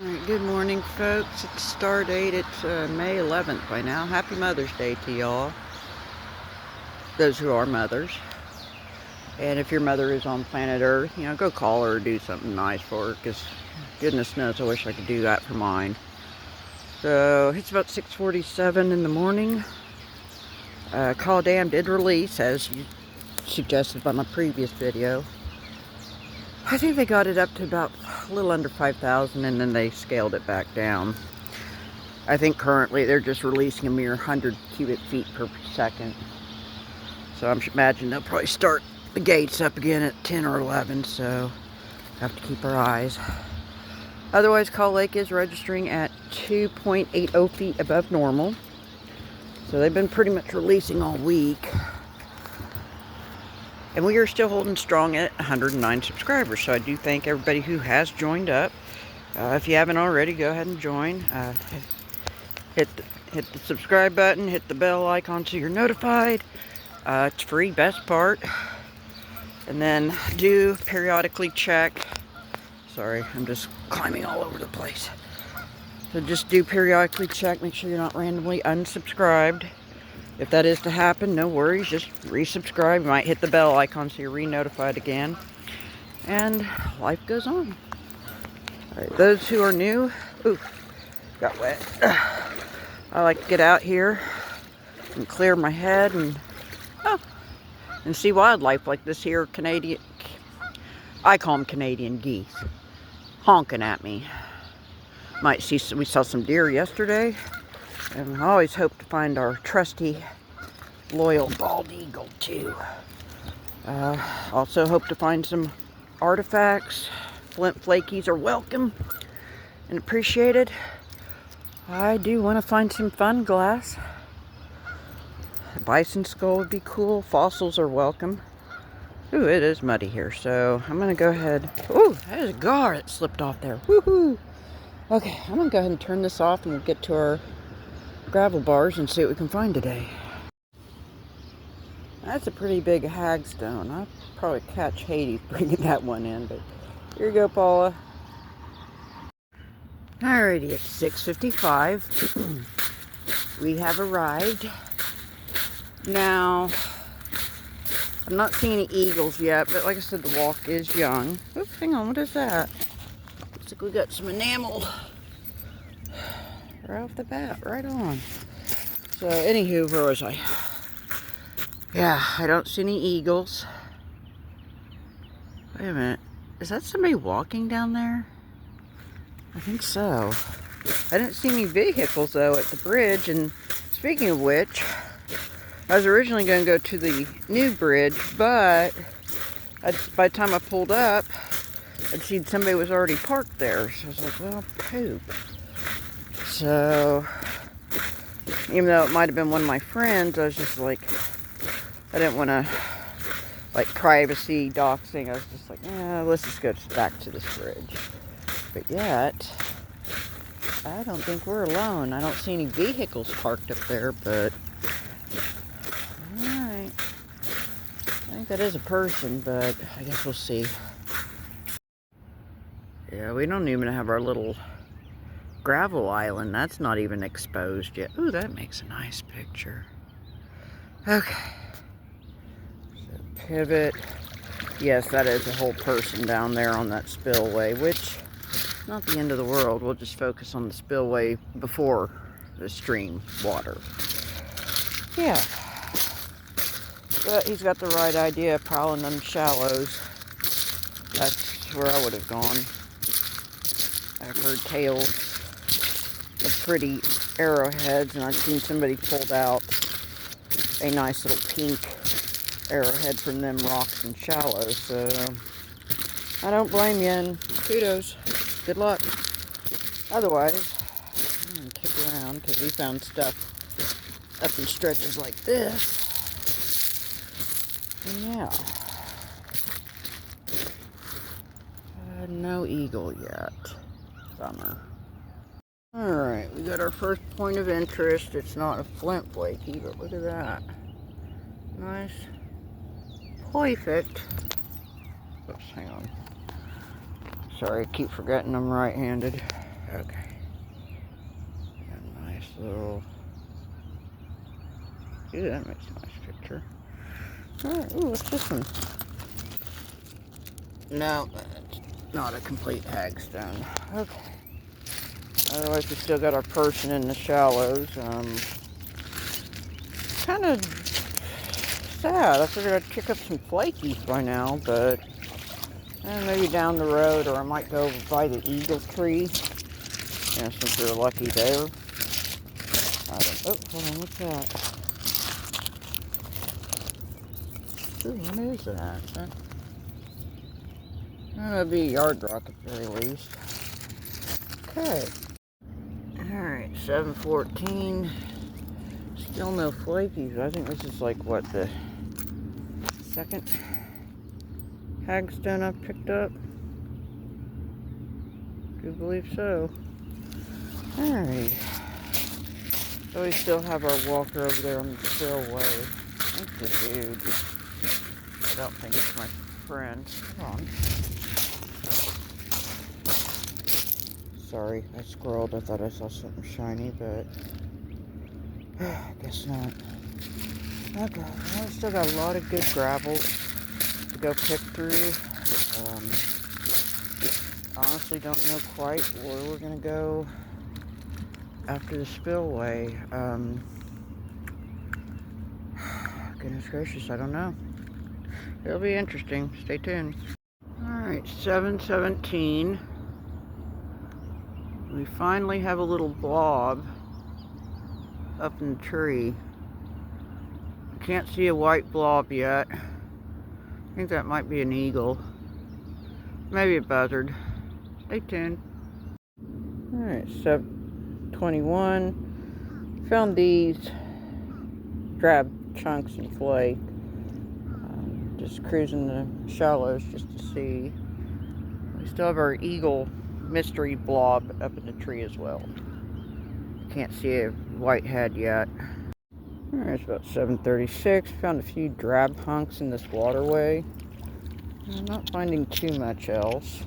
Alright, good morning, folks. It's star date. It's May 11th by now. Happy Mother's Day to y'all. Those who are mothers. And if your mother is on planet Earth, go call her or do something nice for her. Because goodness knows I wish I could do that for mine. So it's about 6:47 in the morning. Call Dam did release, as you suggested by my previous video. I think they got it up to about a little under 5,000 and then they scaled it back down. I think currently they're just releasing a mere 100 cubic feet per second. So I'm imagining they'll probably start the gates up again at 10 or 11, so have to keep our eyes. Otherwise, Call Lake is registering at 2.80 feet above normal. So they've been pretty much releasing all week. And we are still holding strong at 109 subscribers. So I do thank everybody who has joined up. If you haven't already, go ahead and join. Hit the subscribe button, hit the bell icon so you're notified. It's free, best part. And then do periodically check. Sorry, I'm just climbing all over the place. So just do periodically check, make sure you're not randomly unsubscribed. If that is to happen, no worries, just resubscribe. You might hit the bell icon so you're re-notified again. And life goes on. Alright, those who are new, ooh, got wet. I like to get out here and clear my head and see wildlife like this here Canadian, I call them Canadian geese, honking at me. Might see, we saw some deer yesterday. And I always hope to find our trusty, loyal bald eagle, too. Also hope to find some artifacts. Flint flakies are welcome and appreciated. I do want to find some fun glass. Bison skull would be cool. Fossils are welcome. Ooh, it is muddy here, so I'm going to go ahead. Ooh, that is a gar that slipped off there. Woohoo! Okay, I'm going to go ahead and turn this off and we'll get to our gravel bars and see what we can find today. That's a pretty big hagstone. I'll probably catch Hades bringing that one in, but here you go, Paula. Alrighty, it's 6:55. We have arrived. Now, I'm not seeing any eagles yet, but like I said, the walk is young. Oops, hang on, what is that? Looks like we got some enamel. Right off the bat, right on. So, anywho, where was I? Yeah, I don't see any eagles. Wait a minute. Is that somebody walking down there? I think so. I didn't see any vehicles, though, at the bridge. And speaking of which, I was originally going to go to the new bridge, but by the time I pulled up, I'd seen somebody was already parked there. So I was like, well, poop. So, even though it might have been one of my friends, I was just like, I didn't want to, like, privacy doxing. I was just like, let's just go back to this bridge. But yet, I don't think we're alone. I don't see any vehicles parked up there, but, alright. I think that is a person, but I guess we'll see. Yeah, we don't even have our little gravel island. That's not even exposed yet. Ooh, that makes a nice picture. Okay. So pivot. Yes, that is a whole person down there on that spillway, which is not the end of the world. We'll just focus on the spillway before the stream water. Yeah. But he's got the right idea of prowling them shallows. That's where I would have gone. I've heard tales of pretty arrowheads, and I've seen somebody pulled out a nice little pink arrowhead from them rocks and shallows, so I don't blame you, and kudos, good luck. Otherwise, I'm going to kick around, because we found stuff up in stretches like this, and yeah, no eagle yet, bummer. Alright, we got our first point of interest. It's not a flint flaky, but look at that. Nice. Perfect. Oops, hang on. Sorry, I keep forgetting I'm right-handed. Okay. A nice little... Ooh, that makes a nice picture. Alright, ooh, what's this one? No, that's not a complete hagstone. Okay. Otherwise, we still got our person in the shallows. Kind of sad. I figured I'd kick up some flakies by now, but maybe down the road, or I might go over by the eagle tree. Yeah, since we're lucky there. I don't, oh, hold on, what's that? Ooh, what is that? That'd be a yard rock at the very least. Okay. Alright, 7:14. Still no flakies. I think this is like, what, the second hagstone I've picked up? Do believe so. Alright. So we still have our walker over there on the spillway. That's the dude. I don't think it's my friend. Hold on. Sorry, I scrolled. I thought I saw something shiny, but I guess not. Okay, well, we still got a lot of good gravel to go pick through. Honestly, don't know quite where we're gonna go after the spillway. Goodness gracious, I don't know. It'll be interesting. Stay tuned. Alright, 7:17. We finally have a little blob up in the tree. I can't see a white blob yet. I think that might be an eagle. Maybe a buzzard. Stay tuned. Alright, 7:21. Found these drab chunks and flake. Just cruising the shallows just to see. We still have our eagle mystery blob up in the tree as well. Can't see a white head yet. Alright, it's about 7:36. Found a few drab hunks in this waterway. I'm not finding too much else.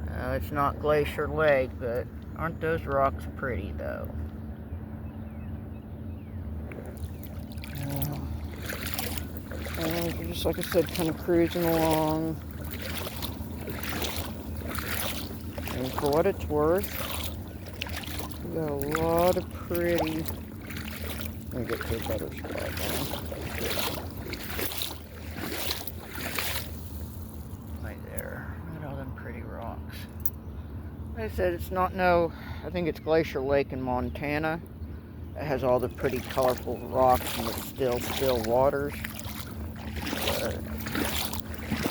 It's not Glacier Lake, but aren't those rocks pretty though? Just like I said, kind of cruising along. And for what it's worth, we got a lot of pretty... Let me get to a better spot now. Right there. Look at all them pretty rocks. Like I said, it's not I think it's Glacier Lake in Montana. It has all the pretty colorful rocks and the still waters. But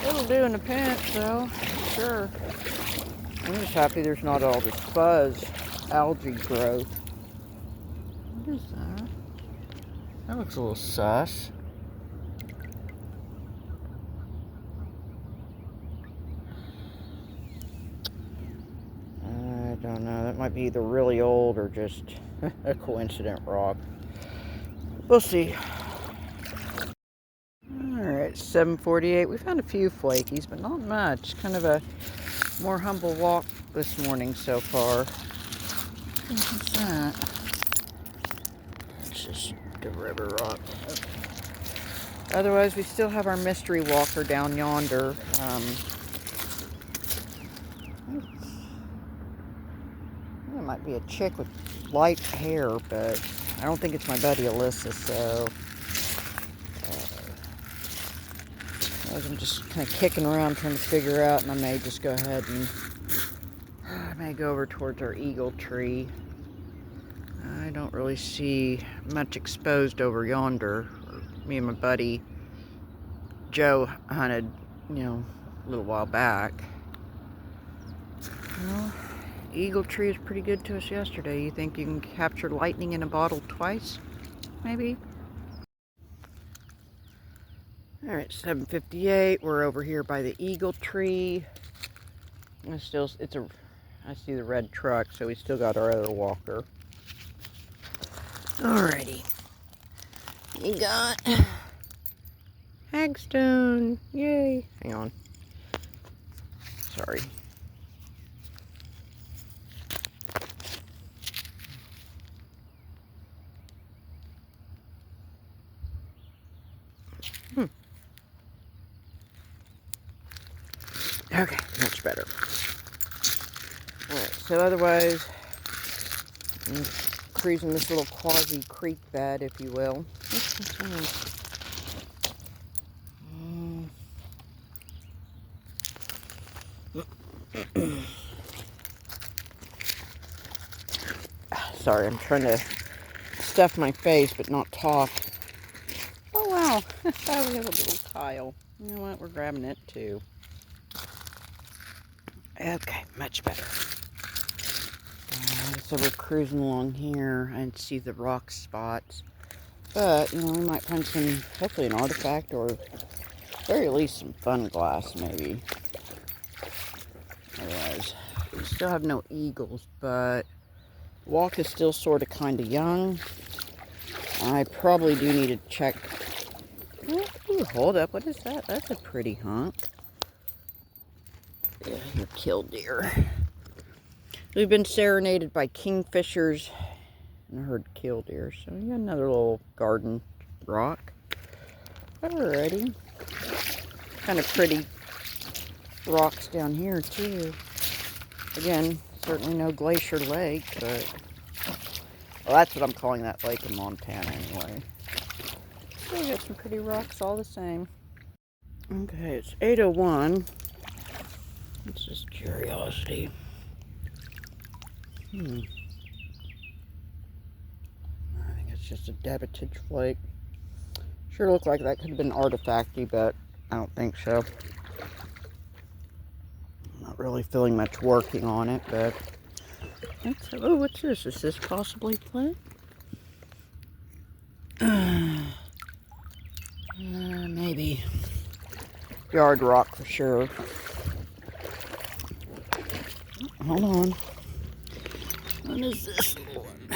it'll do in the pinch though, sure. I'm just happy there's not all this fuzz algae growth. What is that? That looks a little sus. I don't know. That might be either really old or just a coincident rock. We'll see. Alright, 7:48. We found a few flakies, but not much. Kind of a more humble walk this morning so far. What's that? It's just the river rock. Okay. Otherwise, we still have our mystery walker down yonder. It might be a chick with light hair, but I don't think it's my buddy Alyssa, so I'm just kind of kicking around trying to figure out, and I may just go ahead and I may go over towards our eagle tree. I don't really see much exposed over yonder. Me and my buddy Joe hunted, a little while back. Well, eagle tree is pretty good to us yesterday. You think you can capture lightning in a bottle twice? Maybe? Alright, 7:58. We're over here by the eagle tree. I see the red truck, so we still got our other walker. Alrighty. You got hagstone. Yay. Hang on. Sorry. much better. Alright, so otherwise, I'm cruising this little quasi creek bed, if you will. Sorry, I'm trying to stuff my face but not talk. Oh wow, we have a little tile. You know what, we're grabbing it too. Okay, much better. So we're cruising along here and see the rock spots. But, you know, we might find some, hopefully an artifact or at very least some fun glass maybe. Otherwise, we still have no eagles, but walk is still sort of kind of young. I probably do need to check. Ooh, hold up, what is that? That's a pretty hunk. Yeah, you're killdeer. We've been serenaded by kingfishers and I heard killdeer, so we got another little garden rock. Alrighty. Kind of pretty rocks down here too. Again, certainly no glacier lake, but well, that's what I'm calling that lake in Montana anyway. So we got some pretty rocks all the same. Okay, it's 8:01. It's just curiosity. I think it's just a debitage flake. Sure looked like that could have been artifacty, but I don't think so. I'm not really feeling much working on it, but oh, what's this? Is this possibly flint? Maybe. Yard rock for sure. Hold on. What is this one?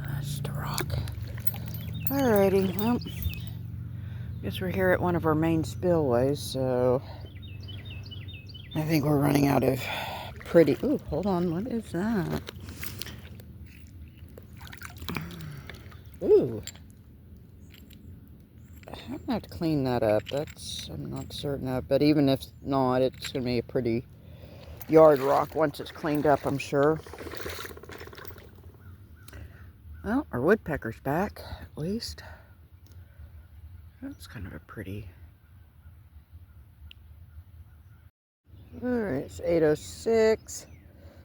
That's the rock. Alrighty, well, guess we're here at one of our main spillways, so I think we're running out of pretty. Ooh, hold on, what is that? Ooh. I'm gonna have to clean that up. I'm not certain of, but even if not, it's gonna be a pretty yard rock once it's cleaned up, I'm sure. Well, our woodpecker's back, at least. That's kind of a pretty. Alright, it's 8:06.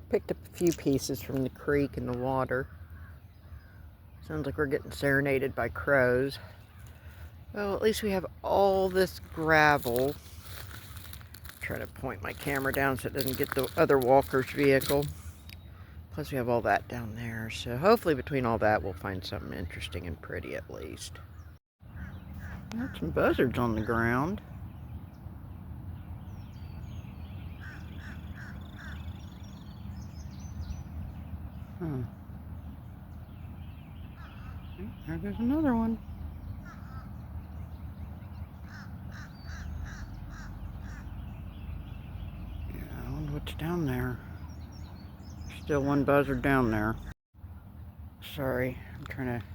Picked up a few pieces from the creek and the water. Sounds like we're getting serenaded by crows. Well, at least we have all this gravel. Try to point my camera down so it doesn't get the other walker's vehicle. Plus we have all that down there. So hopefully between all that we'll find something interesting and pretty at least. Got some buzzards on the ground. Huh. There goes another one. Yeah, I wonder what's down there. Still one buzzard down there. Sorry, I'm trying to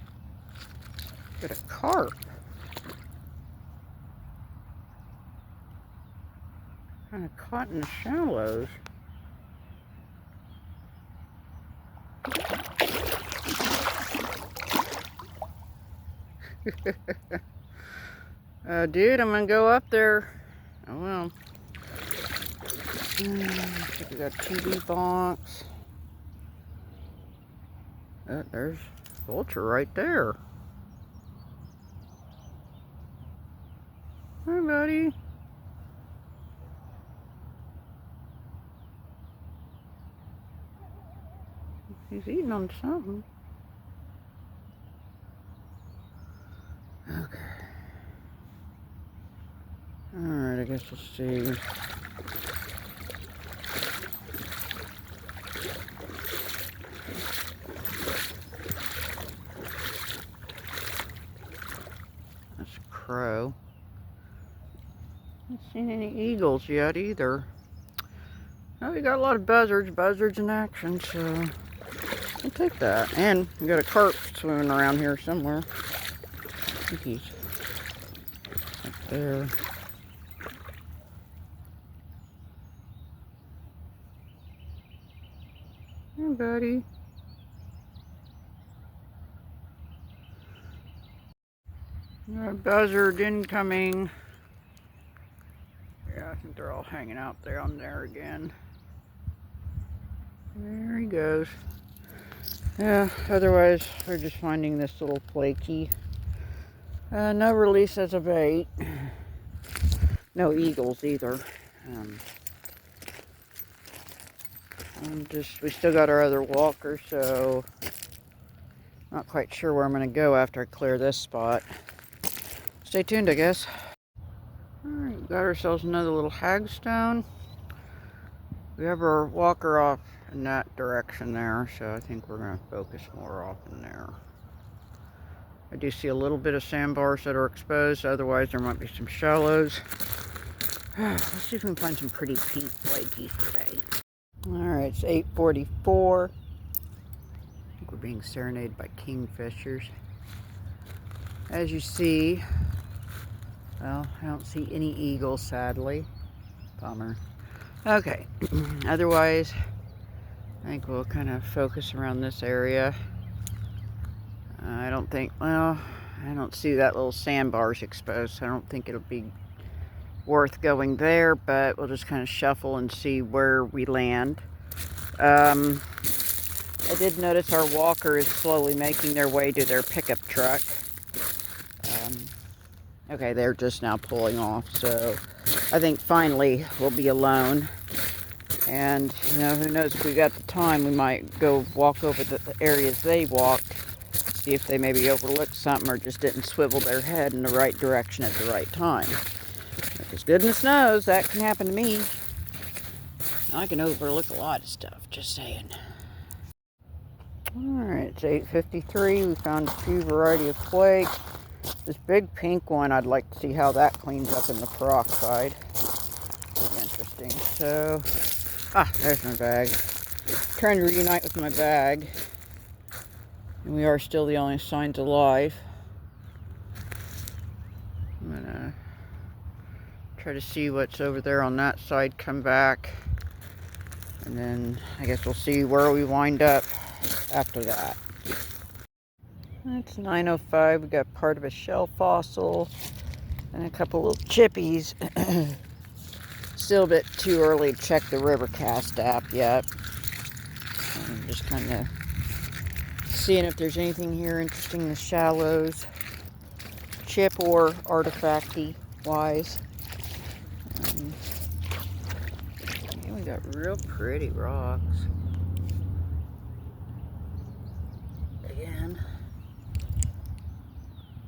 get a carp. Kind of caught in the shallows. Dude, I'm gonna go up there. Oh well. We got TV box. There's vulture right there. Hi, buddy. He's eating on something. Okay. Alright, I guess we'll see. That's a crow. Haven't seen any eagles yet either. Oh, we got a lot of buzzards in action, so I'll take that. And we got a carp swimming around here somewhere. I think he's up there. Hey, buddy. Buzzard incoming. Yeah, I think they're all hanging out there on there again. There he goes. Yeah, otherwise we're just finding this little flaky. No release as a bait. No eagles either. We still got our other walker, so not quite sure where I'm going to go after I clear this spot. Stay tuned, I guess. Alright, got ourselves another little hagstone. We have our walker off in that direction there, so I think we're going to focus more off in there. I do see a little bit of sandbars that are exposed, otherwise there might be some shallows. Let's see if we can find some pretty pink flakies today. Alright, it's 8:44. I think we're being serenaded by kingfishers. As you see, well, I don't see any eagles, sadly. Bummer. Okay, otherwise, I think we'll kind of focus around this area. I don't see that little sandbars exposed, so I don't think it'll be worth going there, but we'll just kind of shuffle and see where we land. I did notice our walker is slowly making their way to their pickup truck. Okay, they're just now pulling off, so I think finally we'll be alone. And, you know, who knows, if we got the time, we might go walk over the areas they walked, see if they maybe overlooked something or just didn't swivel their head in the right direction at the right time. Because goodness knows that can happen to me. I can overlook a lot of stuff, just saying. Alright, it's 8:53. We found a few variety of flake. This big pink one, I'd like to see how that cleans up in the peroxide. Interesting. So, there's my bag. Trying to reunite with my bag. And we are still the only signs of life. I'm gonna try to see what's over there on that side, come back. And then I guess we'll see where we wind up after that. It's 9:05. We got part of a shell fossil and a couple little chippies. Still a bit too early to check the Rivercast app yet. I'm just kind of seeing if there's anything here interesting in the shallows, chip or artifacty wise. We got real pretty rocks. Again,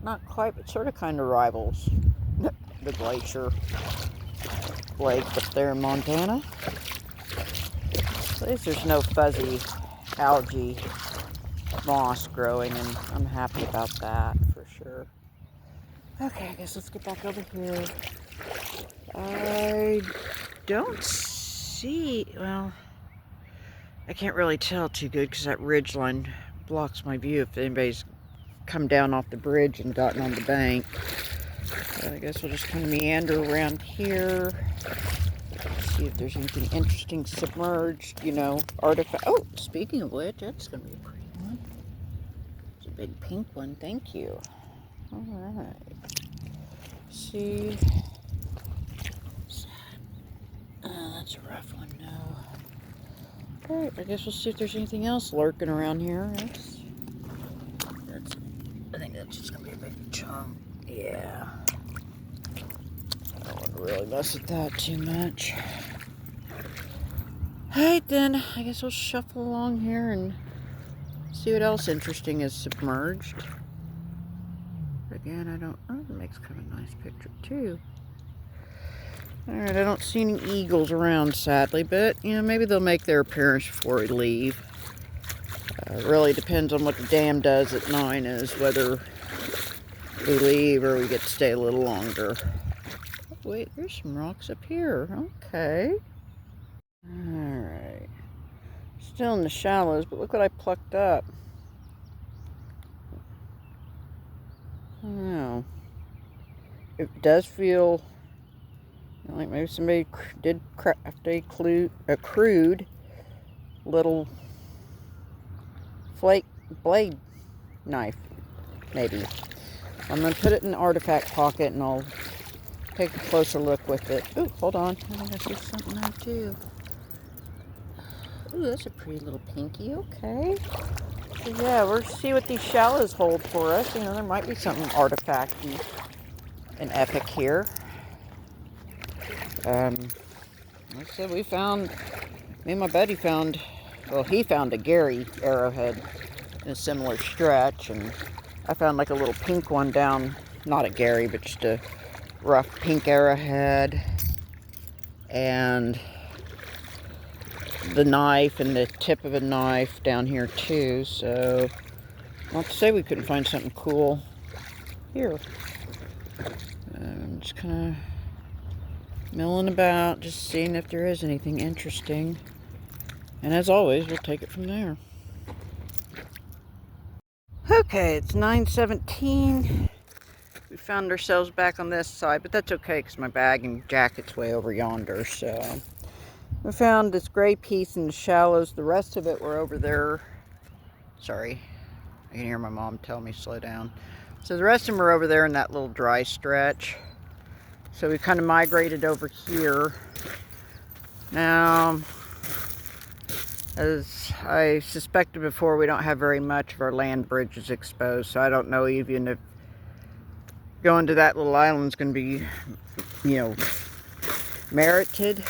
not quite, but sort of kind of rivals the glacier lake up there in Montana. At least there's no fuzzy algae moss growing, and I'm happy about that for sure. Okay, I guess let's get back over here. I don't see, well, I can't really tell too good because that ridge line blocks my view if anybody's come down off the bridge and gotten on the bank. So I guess we'll just kind of meander around here. See if there's anything interesting submerged, you know, artifact. Oh, speaking of which, that's going to be a pretty one. It's a big pink one, thank you. Alright. See. That's a rough one, no. Alright, I guess we'll see if there's anything else lurking around here. I think that's just going to be a big chunk. Yeah. I don't want to really mess with that too much. Alright then, I guess we'll shuffle along here and see what else interesting is submerged. Again, it makes kind of a nice picture too. Alright, I don't see any eagles around, sadly, but, you know, maybe they'll make their appearance before we leave. It really depends on what the dam does at 9 is, whether we leave or we get to stay a little longer. Oh, wait, there's some rocks up here. Okay. Alright. Still in the shallows, but look what I plucked up. I don't know. It does feel like maybe somebody did craft a crude little flake blade knife, maybe. I'm going to put it in the artifact pocket and I'll take a closer look with it. Ooh, hold on. I think I see something there too. Ooh, that's a pretty little pinky. Okay. So yeah, we'll see what these shallows hold for us. You know, there might be something artifacty and epic here. Like I said, me and my buddy found, well, he found a Gary arrowhead in a similar stretch, and I found like a little pink one down, not a Gary, but just a rough pink arrowhead, and the knife and the tip of a knife down here too. So not to say we couldn't find something cool here. I'm just kind of milling about, just seeing if there is anything interesting, and as always, we'll take it from there. Okay, it's 9:17. We found ourselves back on this side, but that's okay because my bag and jacket's way over yonder. So we found this gray piece in the shallows. The rest of it were over there. Sorry, I can hear my mom tell me slow down. So the rest of them are over there in that little dry stretch. So we kind of migrated over here. Now, as I suspected before, we don't have very much of our land bridges exposed, so I don't know even if going to that little island is going to be, you know, merited.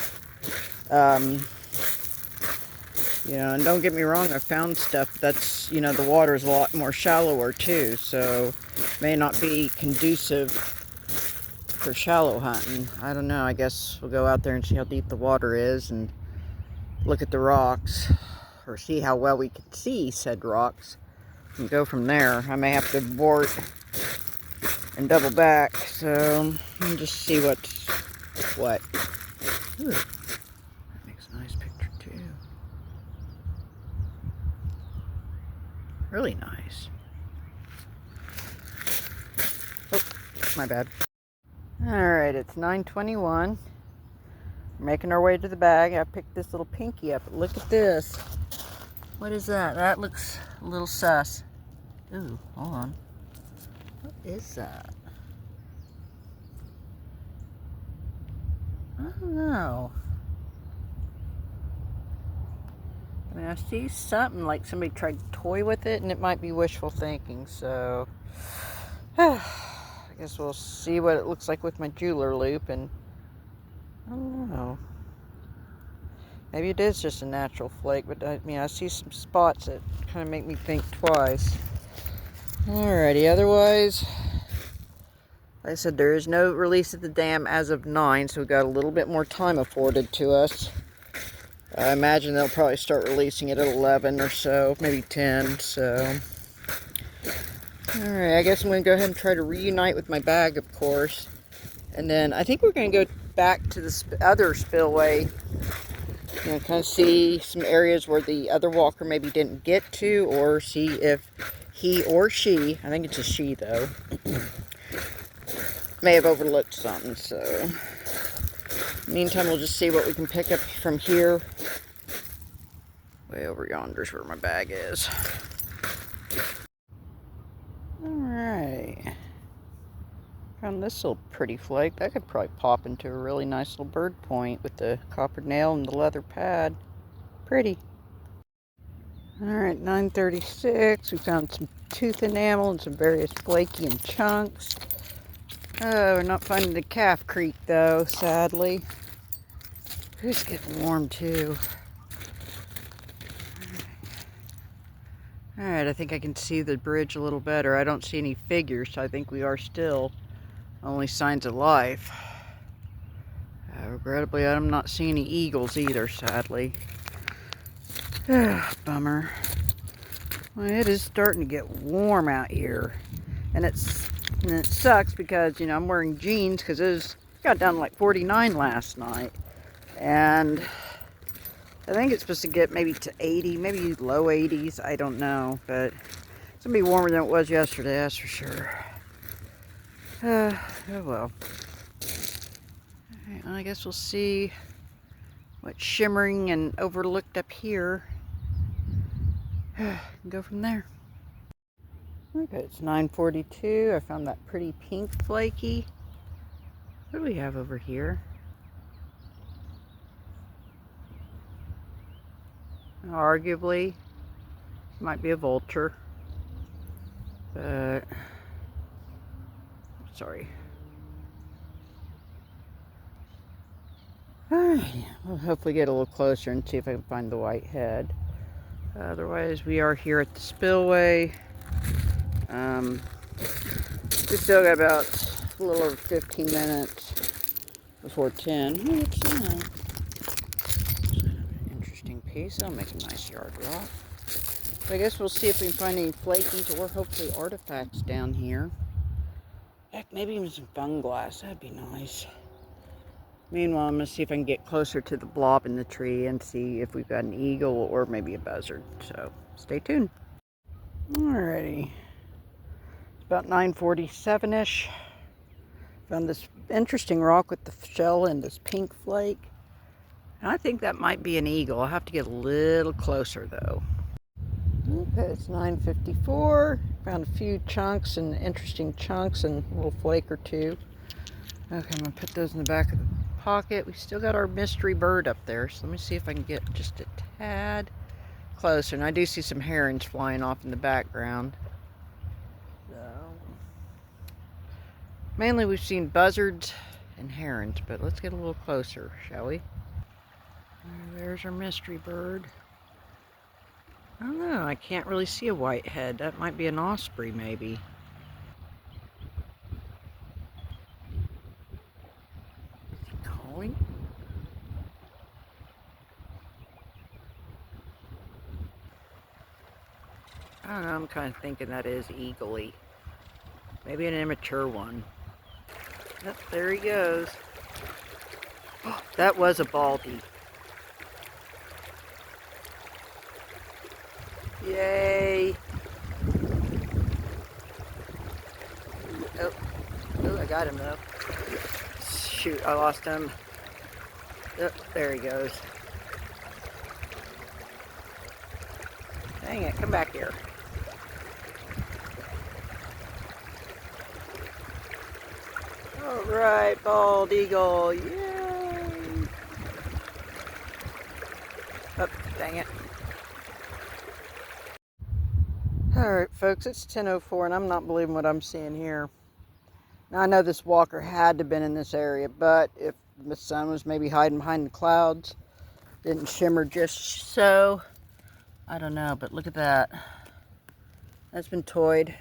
You know, and don't get me wrong, I found stuff that's, you know, the water is a lot more shallower too, so may not be conducive for shallow hunting. I don't know. I guess we'll go out there and see how deep the water is and look at the rocks, or see how well we can see said rocks, and go from there. I may have to board and double back, so we'll just see what's what. Ooh, that makes a nice picture too. Really nice. Oh, my bad. Alright, it's 9:21. We're making our way to the bag. I picked this little pinky up. Look at this. What is that? That looks a little sus. Ooh, hold on. What is that? I don't know. I mean, I see something like somebody tried to toy with it, and it might be wishful thinking, so I guess we'll see what it looks like with my jeweler loop, and I don't know. Maybe it is just a natural flake, but I mean, I see some spots that kind of make me think twice. Alrighty, otherwise, like I said, there is no release at the dam as of 9, so we got a little bit more time afforded to us. I imagine they'll probably start releasing it at 11 or so, maybe 10, so. Alright, I guess I'm going to go ahead and try to reunite with my bag, of course. And then I think we're going to go back to the other spillway. You know, kind of see some areas where the other walker maybe didn't get to, or see if he or she, I think it's a she though, may have overlooked something. So, meantime, we'll just see what we can pick up from here. Way over yonder's where my bag is. Alright. Found this little pretty flake. That could probably pop into a really nice little bird point with the copper nail and the leather pad. Pretty. Alright, 9:36. We found some tooth enamel and some various flaky and chunks. Oh, we're not finding the Calf Creek though, sadly. It's getting warm too. Alright, I think I can see the bridge a little better. I don't see any figures, so I think we are still only signs of life. Regrettably, I'm not seeing any eagles either, sadly. Bummer. Well, it is starting to get warm out here. And it sucks because, you know, I'm wearing jeans because it got down to like 49 last night. And I think it's supposed to get maybe to 80, maybe low 80s. I don't know. But it's going to be warmer than it was yesterday, that's for sure. Oh well. Alright, I guess we'll see what's shimmering and overlooked up here. Go from there. Okay, it's 9:42. I found that pretty pink flaky. What do we have over here? Arguably, might be a vulture, but sorry. Alright, we'll hopefully get a little closer and see if I can find the white head. Otherwise, we are here at the spillway. We still got about a little over 15 minutes before 10. Oh, it's interesting piece. That'll make a nice yard rock. So I guess we'll see if we can find any flakies or hopefully artifacts down here. Heck, maybe even some funglass. That'd be nice. Meanwhile, I'm going to see if I can get closer to the blob in the tree and see if we've got an eagle or maybe a buzzard. So, stay tuned. Alrighty. It's about 9:47-ish. Found this interesting rock with the shell and this pink flake. And I think that might be an eagle. I'll have to get a little closer, though. Okay, it's 9:54. Found a few chunks and interesting chunks and a little flake or two. Okay, I'm going to put those in the back of the pocket. We still got our mystery bird up there, so let me see if I can get just a tad closer. And I do see some herons flying off in the background. So, mainly we've seen buzzards and herons, but let's get a little closer, shall we? There's our mystery bird. I don't know, I can't really see a white head. That might be an osprey, maybe. I don't know, I'm kind of thinking that is eagle-y. Maybe an immature one. Yep, there he goes. Oh, that was a baldy. Yay! Oh, I got him though. Shoot, I lost him. Oh, there he goes. Dang it, come back here. Alright, bald eagle, yay! Oh, dang it. Alright folks, it's 10:04 and I'm not believing what I'm seeing here. Now I know this walker had to have been in this area, but if the sun was maybe hiding behind the clouds, didn't shimmer just so, I don't know, but look at that. That's been toyed.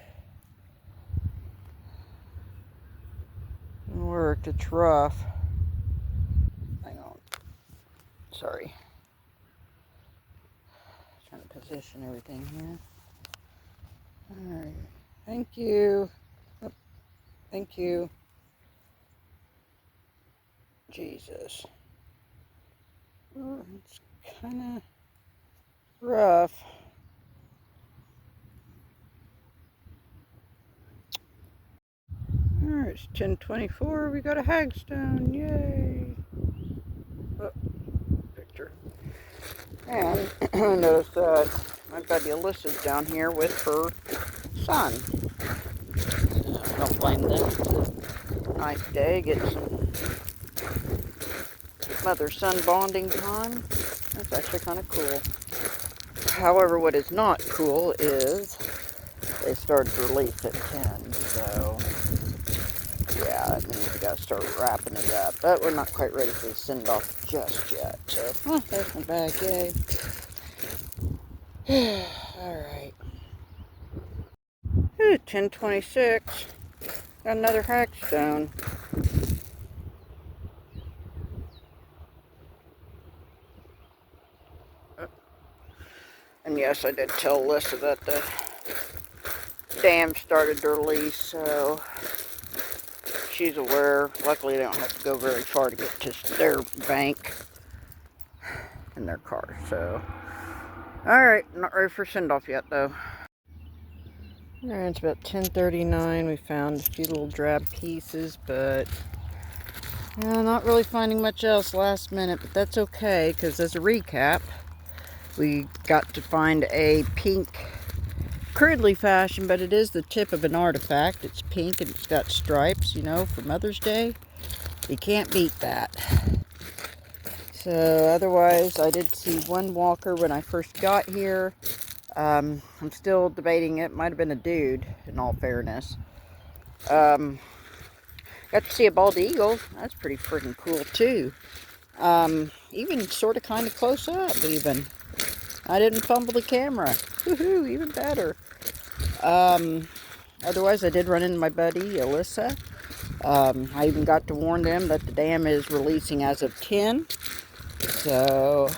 Worked, it's rough. Hang on. Sorry. Trying to position everything here. Alright. Thank you. Oh, thank you. Jesus. Oh, it's kind of rough. Alright, it's 10:24. We got a hagstone. Yay! Oh, picture. And I noticed that my buddy Alyssa's down here with her son. I don't blame them. It's a nice day. Get some mother-son bonding time. That's actually kind of cool. However, what is not cool is they started to release at 10, so yeah, that means we gotta start wrapping it up. But we're not quite ready for the send-off just yet. So, oh, there's my bag, yay. Alright. 10:26. Got another hagstone. And yes, I did tell Alyssa that the dam started to release, so she's aware. Luckily, they don't have to go very far to get to their bank in their car, so. Alright, not ready for send-off yet, though. Alright, it's about 10:39. We found a few little drab pieces, but not really finding much else last minute, but that's okay, because as a recap, We got to find a pink, crudely fashioned, but it is the tip of an artifact. It's pink and it's got stripes, you know, for Mother's Day. You can't beat that. So otherwise, I did see one walker when I first got here. I'm still debating it. Might have been a dude, in all fairness. Got to see a bald eagle. That's pretty freaking cool too. Even sort of kind of close up even. I didn't fumble the camera. Woohoo, even better. Otherwise, I did run into my buddy, Alyssa. I even got to warn them that the dam is releasing as of 10. So,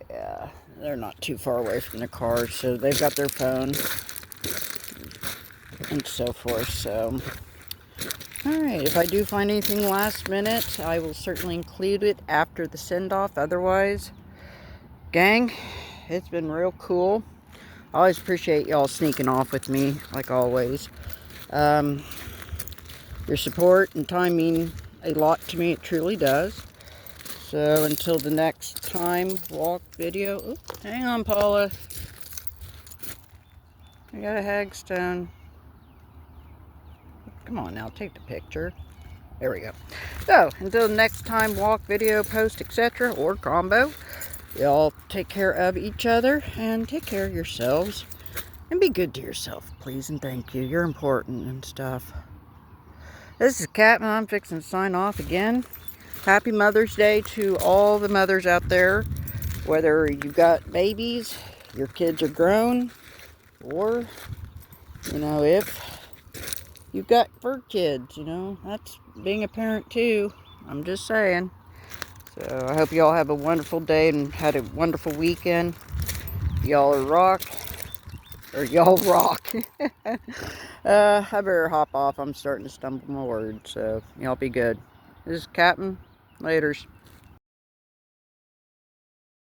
yeah, they're not too far away from their cars, so they've got their phone and so forth. So, alright, if I do find anything last minute, I will certainly include it after the send-off. Otherwise, gang, it's been real cool. I always appreciate y'all sneaking off with me, like always. Your support and time mean a lot to me. It truly does. So until the next time walk video. Ooh, hang on, Paula. I got a hagstone. Come on now, take the picture. There we go. So until the next time walk video, post, etc. or combo, y'all take care of each other and take care of yourselves. And be good to yourself, please, and thank you. You're important and stuff. This is Kat, and I'm fixing to sign off again. Happy Mother's Day to all the mothers out there. Whether you've got babies, your kids are grown, or, you know, if you've got fur kids, you know, that's being a parent too. I'm just saying. So I hope you all have a wonderful day and had a wonderful weekend. Y'all are rock. Or y'all rock. I better hop off. I'm starting to stumble my words. So y'all be good. This is Captain. Laters.